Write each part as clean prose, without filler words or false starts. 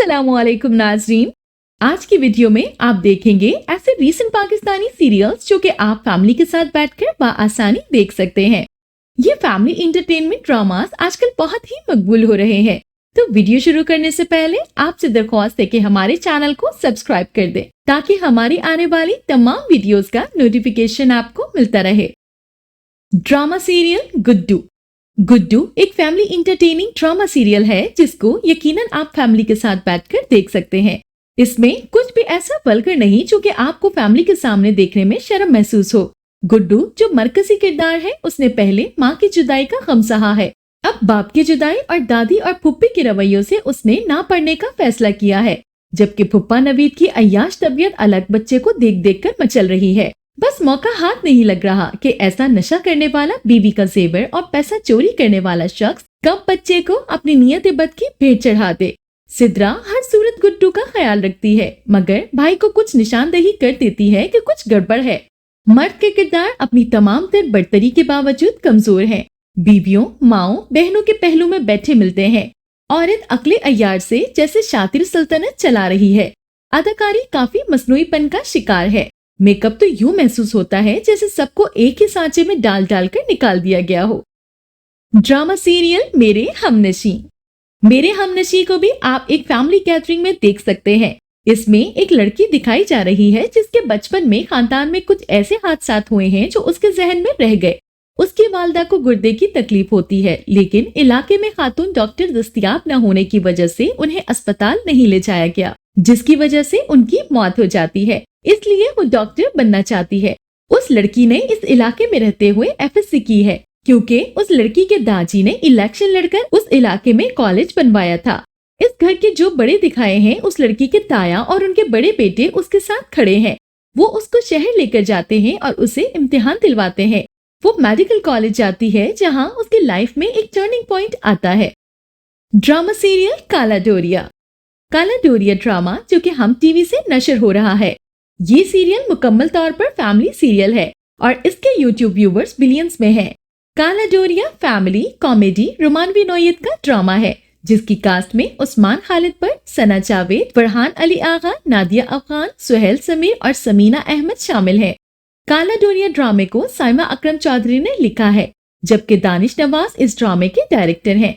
अस्सलाम वालेकुम नाज़रीन। आज की वीडियो में आप देखेंगे ऐसे रीसेंट पाकिस्तानी सीरियल्स जो कि आप फैमिली के साथ बैठकर बआसानी देख सकते हैं। ये फैमिली एंटरटेनमेंट ड्रामास आजकल बहुत ही मकबूल हो रहे हैं। तो वीडियो शुरू करने से पहले आपसे दरख्वास्त है कि हमारे चैनल को सब्सक्राइब कर दें ताकि हमारी आने वाली तमाम वीडियोस का नोटिफिकेशन आपको मिलता रहे। Drama serial Guddu. गुड्डू एक फैमिली इंटरटेनिंग ड्रामा सीरियल है जिसको यकीनन आप फैमिली के साथ बैठकर देख सकते हैं। इसमें कुछ भी ऐसा वल्गर नहीं जो कि आपको फैमिली के सामने देखने में शर्म महसूस हो। गुड्डू जो मरकजी किरदार है उसने पहले माँ की जुदाई का गम सहा है। अब बाप की जुदाई और दादी और फुप्पी के रवैयों से उसने ना पढ़ने का फैसला किया है, जबकि फुप्पा नवीद की अय्याश तबीयत अलग बच्चे को देख देख कर मचल रही है। बस मौका हाथ नहीं लग रहा कि ऐसा नशा करने वाला, बीवी का जेवर और पैसा चोरी करने वाला शख्स कब बच्चे को अपनी नियत बद की भेंट चढ़ा दे। सिद्रा हर सूरत गुड्डू का ख्याल रखती है, मगर भाई को कुछ निशानदेही कर देती है कि कुछ गड़बड़ है। मर्द के किरदार अपनी तमाम तर बड़तरी के बावजूद कमजोर हैं। बीवियों, माओ, बहनों के पहलू में बैठे मिलते हैं। औरत अकले अय्यार से जैसे शातिर सल्तनत चला रही है। अदाकारी काफी मसनूईपन का शिकार है। मेकअप तो यूं महसूस होता है जैसे सबको एक ही सांचे में डाल डाल कर निकाल दिया गया हो। ड्रामा सीरियल मेरे हमनशी। मेरे हमनशी को भी आप एक फैमिली गैदरिंग में देख सकते हैं। इसमें एक लड़की दिखाई जा रही है जिसके बचपन में खानदान में कुछ ऐसे हादसात हुए हैं जो उसके जहन में रह गए। उसकी वालदा को गुर्दे की तकलीफ होती है, लेकिन इलाके में खातून डॉक्टर दस्तयाब न होने की वजह से उन्हें अस्पताल नहीं ले जाया गया, जिसकी वजह से उनकी मौत हो जाती है। इसलिए वो डॉक्टर बनना चाहती है। उस लड़की ने इस इलाके में रहते हुए एफएससी की है, क्योंकि उस लड़की के दाजी ने इलेक्शन लड़कर उस इलाके में कॉलेज बनवाया था। इस घर के जो बड़े दिखाए हैं, उस लड़की के ताया और उनके बड़े बेटे उसके साथ खड़े हैं। वो उसको शहर लेकर जाते हैं और उसे इम्तिहान दिलवाते हैं। वो मेडिकल कॉलेज जाती है, जहाँ उसकी लाइफ में एक टर्निंग पॉइंट आता है। ड्रामा सीरियल काला डोरिया। काला डोरिया ड्रामा जो कि हम टीवी से नशर हो रहा है। ये सीरियल मुकम्मल तौर पर फैमिली सीरियल है और इसके यूट्यूब व्यूवर्स बिलियंस में हैं। काला डोरिया फैमिली कॉमेडी रोमानवी नौयत का ड्रामा है, जिसकी कास्ट में उस्मान खालिद पर सना जावेद, फरहान अली आगा, नादिया अफगान, सुहेल समीर और समीना अहमद शामिल हैं। काला डोरिया ड्रामे को साइमा अकरम चौधरी ने लिखा है, जबकि दानिश नवाज इस ड्रामे के डायरेक्टर हैं।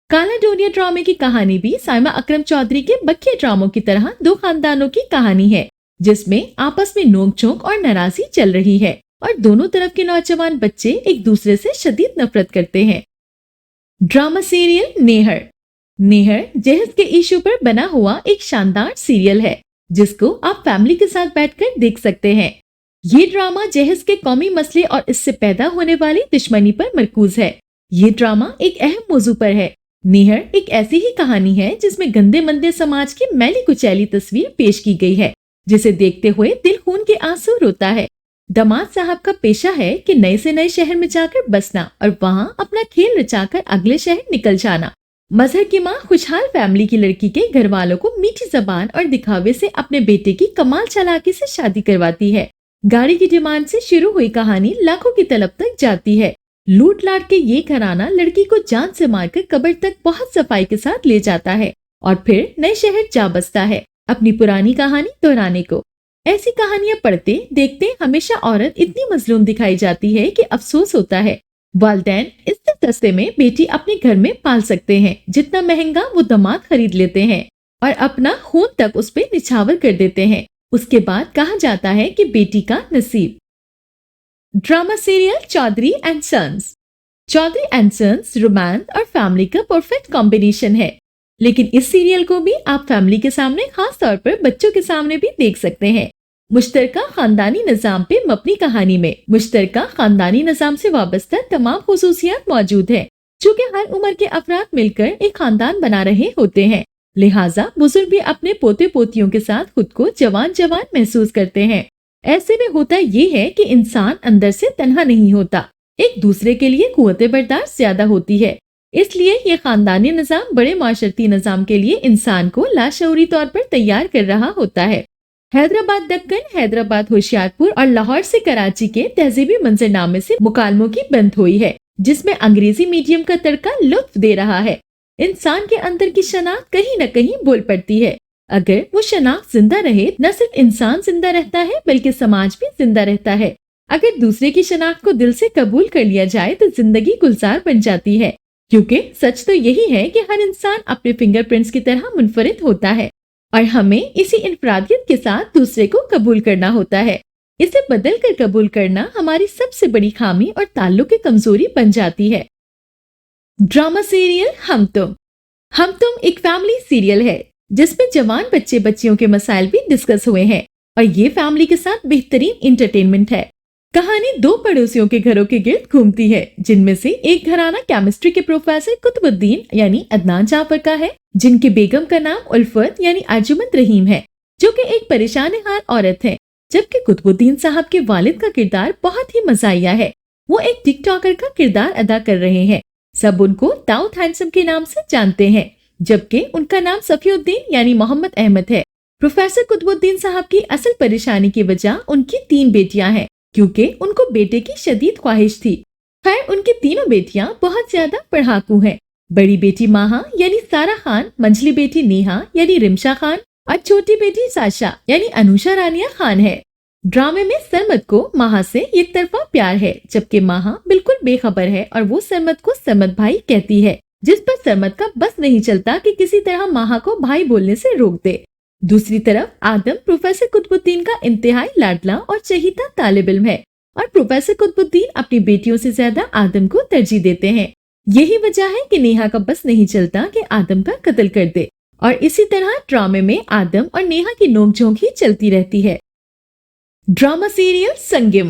काला डोरिया ड्रामे की कहानी भी साइमा अकरम चौधरी के बकिया ड्रामों की तरह दो खानदानों की कहानी है, जिसमें आपस में नोक-झोंक और नाराजगी चल रही है और दोनों तरफ के नौजवान बच्चे एक दूसरे से शदीद नफरत करते हैं। ड्रामा सीरियल नेहर। नेहर जहेज के इशू पर बना हुआ एक शानदार सीरियल है, जिसको आप फैमिली के साथ बैठकर देख सकते हैं। ये ड्रामा जहेज के कौमी मसले और इससे पैदा होने वाली दुश्मनी पर मरकूज है। ये ड्रामा एक अहम मौजू पर है। नेहर एक ऐसी ही कहानी है जिसमें गंदे मंदे समाज की मैली कुचैली तस्वीर पेश की गई है, जिसे देखते हुए दिल खून के आंसू रोता है। दामाद साहब का पेशा है कि नए से नए शहर में जाकर बसना और वहाँ अपना खेल रचाकर अगले शहर निकल जाना। मजहर की माँ खुशहाल फैमिली की लड़की के घर वालों को मीठी जबान और दिखावे से अपने बेटे की कमाल चालाकी से शादी करवाती है। गाड़ी की डिमांड से शुरू हुई कहानी लाखों की तलब तक जाती है। लूट लाट के ये घराना लड़की को जान से मारकर कब्र तक बहुत सफाई के साथ ले जाता है और फिर नए शहर जा बसता है अपनी पुरानी कहानी दोहराने को। ऐसी कहानियां पढ़ते देखते हमेशा औरत इतनी मजलूम दिखाई जाती है कि अफसोस होता है। वालिदैन इससे सस्ते में बेटी अपने घर में पाल सकते हैं जितना महंगा वो दामाद खरीद लेते हैं और अपना खून तक उस पे निछावर कर देते हैं। उसके बाद कहा जाता है कि बेटी का नसीब। Drama serial Chaudhry and Sons. Chaudhry and Sons romance और फैमिली का परफेक्ट कॉम्बिनेशन है, लेकिन इस सीरियल को भी आप फैमिली के सामने, खास तौर पर बच्चों के सामने भी देख सकते हैं। मुश्तरका खानदानी निजाम पे मबनी कहानी में मुश्तरका खानदानी निजाम से वाबस्ता तमाम खुसूसियात मौजूद हैं, जो कि हर उम्र के अफराद मिलकर एक खानदान बना रहे होते हैं। लिहाजा बुजुर्ग भी अपने पोते पोतियों के साथ खुद को जवान जवान महसूस करते हैं। ऐसे में होता ये है कि इंसान अंदर से तन्हा नहीं होता, एक दूसरे के लिए कुव्वत बर्दाश्त ज्यादा होती है। इसलिए ये खानदानी निजाम बड़े माशरती निजाम के लिए इंसान को लाशऊरी तौर पर तैयार कर रहा होता है। हैदराबाद दक्कन, हैदराबाद होशियारपुर और लाहौर से कराची के तहजीबी मंजरनामे से मुकालमों की बंद हुई है, जिसमें अंग्रेजी मीडियम का तड़का लुत्फ दे रहा है। इंसान के अंदर की शनाख्त कहीं न कहीं बोल पड़ती है। अगर वो शनाख्त जिंदा रहे, न सिर्फ इंसान जिंदा रहता है बल्कि समाज भी जिंदा रहता है। अगर दूसरे की शनाख्त को दिल से कबूल कर लिया जाए तो जिंदगी गुलजार बन जाती है, क्योंकि सच तो यही है कि हर इंसान अपने फिंगरप्रिंट्स की तरह मुनफरिद होता है और हमें इसी इनफरादियत के साथ दूसरे को कबूल करना होता है। इसे बदल कर कबूल करना हमारी सबसे बड़ी खामी और ताल्लुक की कमजोरी बन जाती है। ड्रामा सीरियल हम तुम एक फैमिली सीरियल है जिसमें जवान बच्चे बच्चियों के मसाइल भी डिस्कस हुए हैं और ये फैमिली के साथ बेहतरीन इंटरटेनमेंट है। कहानी दो पड़ोसियों के घरों के गिर्द घूमती है, जिनमें से एक घराना केमिस्ट्री के प्रोफेसर कुतुबुद्दीन यानी अदनान जाफर का है, जिनकी बेगम का नाम उल्फत यानी अर्जुमंद रहीम है, जो कि एक परेशान हाल औरत है। जबकि कुतुबुद्दीन साहब के वालिद का किरदार बहुत ही मजाहिया है। वो एक टिकटॉकर का किरदार अदा कर रहे हैं। सब उनको दाऊद हैंडसम के नाम से जानते हैं, जबकि उनका नाम सफीउद्दीन यानी मोहम्मद अहमद है। प्रोफेसर कुतुबुद्दीन साहब की असल परेशानी की वजह उनकी 3 बेटियां हैं, क्योंकि उनको बेटे की शदीद ख्वाहिश थी। खैर, उनकी तीनों बेटियां बहुत ज्यादा पढ़ाकू हैं। बड़ी बेटी माहा यानी सारा खान, मंझली बेटी नेहा यानी रिमशा खान और छोटी बेटी साशा यानी अनुषा रानिया खान है। ड्रामे में सरमद को माहा से एक तरफा प्यार है, जबकि माहा बिल्कुल बेखबर है और वो सरमद को सरमद भाई कहती है, जिस पर सरमद का बस नहीं चलता कि किसी तरह माहा को भाई बोलने से रोक दे। दूसरी तरफ आदम प्रोफेसर कुतुबुद्दीन का इंतहाई लाडला और चहीता तालिब इल्म है और प्रोफेसर कुतुबुद्दीन अपनी बेटियों से ज्यादा आदम को तरजीह देते हैं। यही वजह है कि नेहा का बस नहीं चलता कि आदम का कत्ल कर दे और इसी तरह ड्रामे में आदम और नेहा की नोकझोंक ही चलती रहती है। ड्रामा सीरियल संगे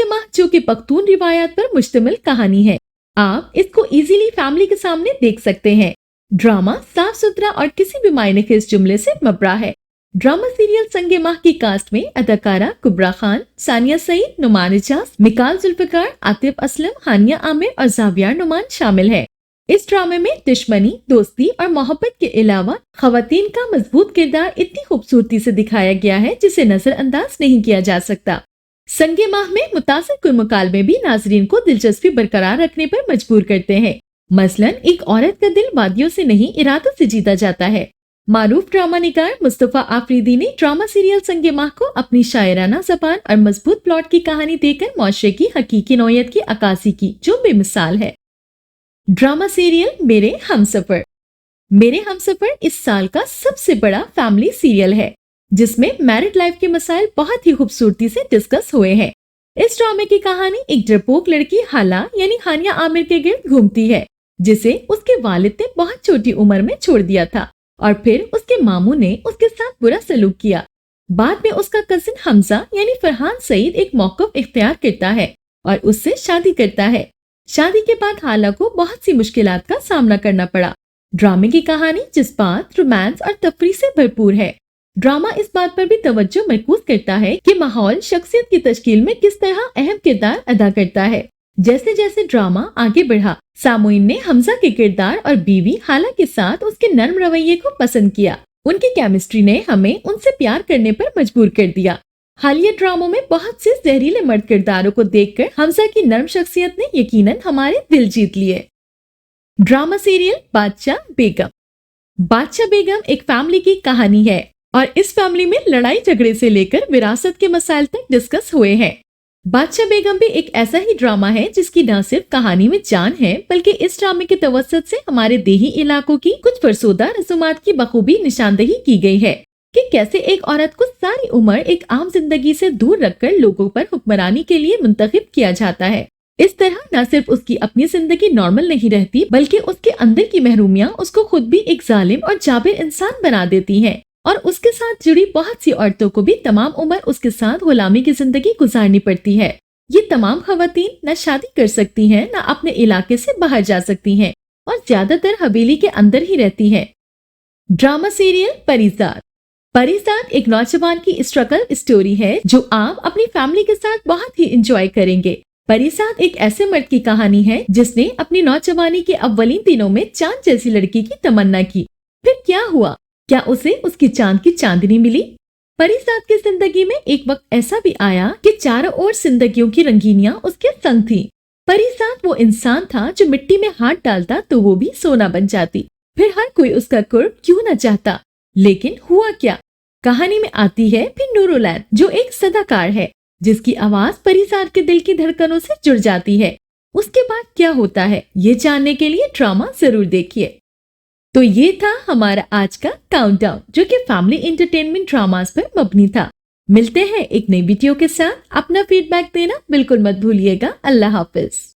माह जो कि पख्तून रिवायात पर मुश्तमिल कहानी है। आप इसको इजीली फैमिली के सामने देख सकते हैं। ड्रामा साफ सुथरा और किसी भी मायनेखेज जुमले से मबरा है। ड्रामा सीरियल संगे माह की कास्ट में अदाकारा कुबरा खान, सानिया सईद, नुमान इजाज, मिकाल जुल्फिकार, आतिफ असलम, हानिया आमिर और जावियार नुमान शामिल है। इस ड्रामे में दुश्मनी, दोस्ती और मोहब्बत के अलावा खवातीन का मजबूत किरदार इतनी खूबसूरती से दिखाया गया है जिसे नजरअंदाज नहीं किया जा सकता। संगे माह में मुतासिर कुल मुकालमे भी नाजरीन को दिलचस्पी बरकरार रखने पर मजबूर करते हैं। मसलन एक औरत का दिल वादियों से नहीं इरादों से जीता जाता है। मारूफ ड्रामा निगार मुस्तफा आफरीदी ने ड्रामा सीरियल संगे माह को अपनी शायराना जबान और मजबूत प्लॉट की कहानी देकर मुआशरे की हकीकी नौयत की अक्कासी की, जो बेमिसाल है। ड्रामा सीरियल मेरे हमसफर इस साल का सबसे बड़ा फैमिली सीरियल है, जिसमें मैरिड लाइफ के मसाइल बहुत ही खूबसूरती से डिस्कस हुए हैं। इस ड्रामे की कहानी एक डरपोक लड़की हाला यानी हानिया आमिर के गिर्द घूमती है, जिसे उसके वालिद ने बहुत छोटी उम्र में छोड़ दिया था और फिर उसके मामू ने उसके साथ बुरा सलूक किया। बाद में उसका कजिन हमजा यानी फरहान सईद एक मौक़िफ़ इख्तियार करता है और उससे शादी करता है। शादी के बाद हाला को बहुत सी मुश्किलात का सामना करना पड़ा। ड्रामे की कहानी जज्बात, रोमांस और तफरीह से भरपूर है। ड्रामा इस बात पर भी तवज्जो मरकूज करता है कि माहौल शख्सियत की तश्कील में किस तरह अहम किरदार अदा करता है। जैसे जैसे ड्रामा आगे बढ़ा, सामुईन ने हमजा के किरदार और बीवी हाला के साथ उसके नर्म रवैये को पसंद किया। उनकी केमिस्ट्री ने हमें उनसे प्यार करने पर मजबूर कर दिया। हालिया ड्रामों में बहुत से जहरीले मर्द किरदारों को देखकर हमजा की नर्म शख्सियत ने यकीनन हमारे दिल जीत लिए। ड्रामा सीरियल बादशाह बेगम एक फैमिली की कहानी है और इस फैमिली में लड़ाई झगड़े से लेकर विरासत के मसाइल तक डिस्कस हुए हैं। बादशाह बेगम भी एक ऐसा ही ड्रामा है जिसकी न सिर्फ कहानी में जान है, बल्कि इस ड्रामे के तवस्सुत से हमारे देही इलाकों की कुछ फरसोदा रसूमात की बखूबी निशानदही की गई है कि कैसे एक औरत को सारी उम्र एक आम जिंदगी से दूर रखकर लोगों पर हुक्मरानी के लिए मुंतखब किया जाता है। इस तरह न सिर्फ उसकी अपनी जिंदगी नॉर्मल नहीं रहती, बल्कि उसके अंदर की महरूमियां उसको खुद भी एक जालिम और जाबिर इंसान बना देती हैं और उसके साथ जुड़ी बहुत सी औरतों को भी तमाम उम्र उसके साथ गुलामी की जिंदगी गुजारनी पड़ती है। ये तमाम खवातीन न शादी कर सकती हैं, न अपने इलाके से बाहर जा सकती हैं और ज्यादातर हवेली के अंदर ही रहती हैं। ड्रामा सीरियल परिजात एक नौजवान की स्ट्रगल स्टोरी है जो आप अपनी फैमिली के साथ बहुत ही इंजॉय करेंगे। परिजात एक ऐसे मर्द की कहानी है जिसने अपनी नौजवानी के अव्वलीन दिनों में चांद जैसी लड़की की तमन्ना की। फिर क्या हुआ? क्या उसे उसकी चांद की चांदनी मिली? परिजात की जिंदगी में एक वक्त ऐसा भी आया कि चारों ओर जिंदगियों की रंगीनियां उसके संग थी। परिसात वो इंसान था जो मिट्टी में हाथ डालता तो वो भी सोना बन जाती। फिर हर कोई उसका कुर्ब क्यों न चाहता। लेकिन हुआ क्या? कहानी में आती है फिर नूरुलैन, जो एक सदाकार है जिसकी आवाज परिसात के दिल की धड़कनों से जुड़ जाती है। उसके बाद क्या होता है ये जानने के लिए ड्रामा जरूर देखिए। तो ये था हमारा आज का काउंटडाउन, जो कि फैमिली एंटरटेनमेंट ड्रामास पर मबनी था। मिलते हैं एक नई वीडियो के साथ। अपना फीडबैक देना बिल्कुल मत भूलिएगा। अल्लाह हाफिज।